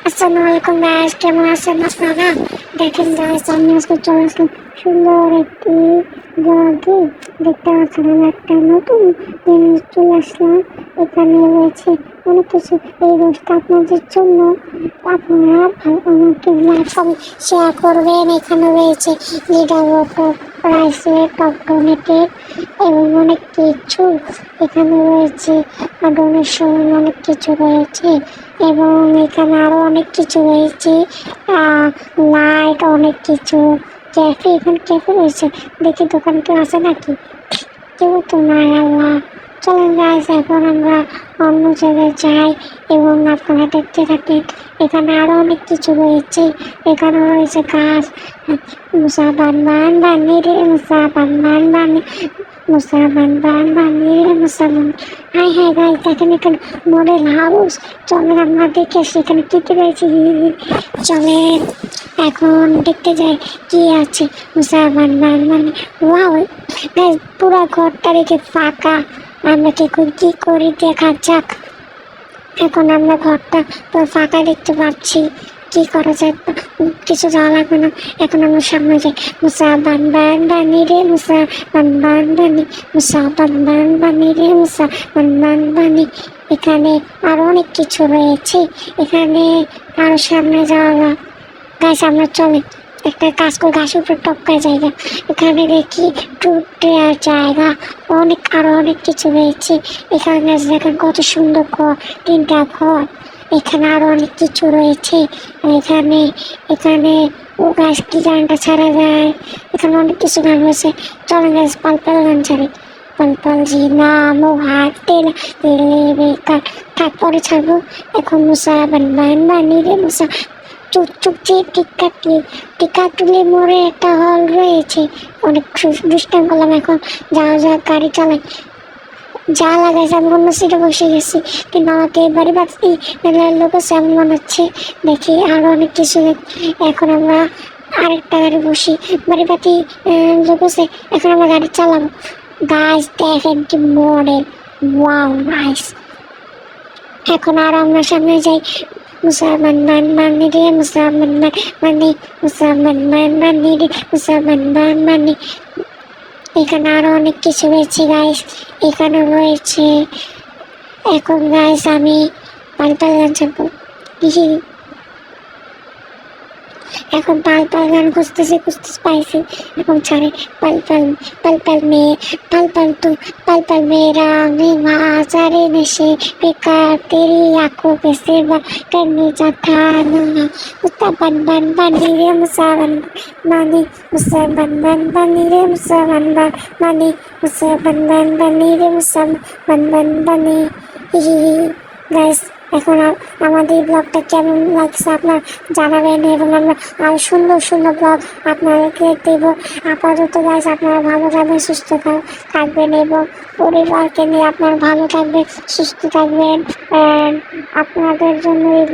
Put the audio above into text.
আসসালামু আলাইকুম গাইস, কেমন আছেন আপনারা? দেখেন গাইস, আমি আজকে চলে আসলাম সুন্দর একটি ব্লগে। দেখতে পাচ্ছেন আমি একটা নতুন জিনিস চলে আসলাম। এখানে রয়েছে অনেক কিছু। এই রোজটা আপনাদের জন্য। আপনারা আমাকে লাইক কমেন্ট শেয়ার করবেন। এখানে রয়েছে লিডার ওয়াটার রাইসে টপ ডোনেটেড এবং অনেক কিছু। এখানে রয়েছে ডোনেশন, অনেক কিছু রয়েছে এবং এখানে আরো অনেক কিছু রয়েছে, লাইট, অনেক কিছু। ক্যাফে, এখানে ক্যাফে রয়েছে। দেখি দোকান কেউ আছে নাকি, কেউ তো নাই। আল্লাহ, চলেন গাইস এখন আমরা অন্য জায়গায় যাই এবং আপনারা দেখতে থাকেন। এখানে আরো অনেক কিছু রয়েছে। এখানে রয়েছে গাছ। মুসা বানবান বানি রে, মুসা বানবান বানি, মুসা বানবান বানি রে, মুসা বান। হাই হাই গাইস, দেখেন এখানে মডেল হাউস। চলেন আমরা দেখে আসি এখানে কি কি রয়েছে। চলেন এখন দেখতে যাই কি আছে। মুসা বানবান বানি। ওয়াও গাইস, পুরো ঘরটা রেখে ফাঁকা। আমরা কি করি দেখা যাক। এখন আমরা ঘরটা পুরো ফাঁকা দেখতে পাচ্ছি। কি করা যায়, কিছু যাওয়া লাগবে না। এখন আমরা সামনে যাই। মুসা বানবান বানি রে, মুসা বানবান বানি, মুসা বানবান বানি রে, মুসা বানবান বানি। এখানে আরো অনেক কিছু রয়েছে। এখানে আরো সামনে যাওয়া যাক। গাছ আমরা চলে একটা কাজ করে ঘাসের উপর টপকায় জায়গা। এখানে দেখি টুট দেওয়ার জায়গা, আরো অনেক কিছু রয়েছে। এখানে দেখেন কত সুন্দর ঘর, 3টা ঘর। এখানে আরো অনেক কিছু রয়েছে। এখানে এখানে ও গাছ কি গানটা ছাড়া যায়। এখানে অনেক কিছু গান রয়েছে। চলে গাছ পাল গান ছাড়ি। পাল জি নাম ও হাত তেলা তেলে বেকার, থাক পরে ছাড়বো। এখন মুসা বানবান বানি রে, মুসা চুপচে টিকা তুলে মোড়ে একটা হল রয়েছে। অনেক দুষ্টাম করলাম। এখন যা গাড়ি চালাই, যা লাগাইছে। আমি অন্য সিটে বসে গেছি, কিন্তু আমাকে বাড়ি বাড়ি লোক আছে এমন মনে হচ্ছে। দেখি আরো অনেক কিছু। এখন আমরা আরেকটা গাড়ি বসি, বাড়ি বাড়ি লোক আছে। এখন আমরা গাড়ি চালাবো। গাছ দেখেন কি মডেল, ওয়াও নাইস। এখন আর আমরা সামনে যাই। মুসলমান বানি রে, মুসলমান বানি, মুসলমান বানি রে, মুসলমান বানি। এখানে আরো অনেক কিছু রয়েছে গাইস। এখানে রয়েছে। এখন গাইস আমি পাল্টা গান ছাড়বো। এখন পাল গান খুঁজতেছি পাইছি। এখন ছাড়ে পাল मेरा सारे नशे बेकार, तेरी आंखों पे सेवा करने जाता ना। मुसा बन बनी रे, मुसा बन बनी, मुसा बन बनी रे, मुसा बन बनी, मुसा बन बनी रे, मुसा बन बनी। गाइस, এখন আমাদের ব্লগটা কেমন লাগছে আপনারা জানাবেন এবং আমরা আরো সুন্দর ব্লগ আপনাদেরকে দেবো। আপাতত গাইস আপনারা ভালো থাকবেন, সুস্থ থাকবেন এবং পরিবারকে নিয়ে আপনারা ভালো থাকবেন, সুস্থ থাকবেন। আপনাদের জন্য এই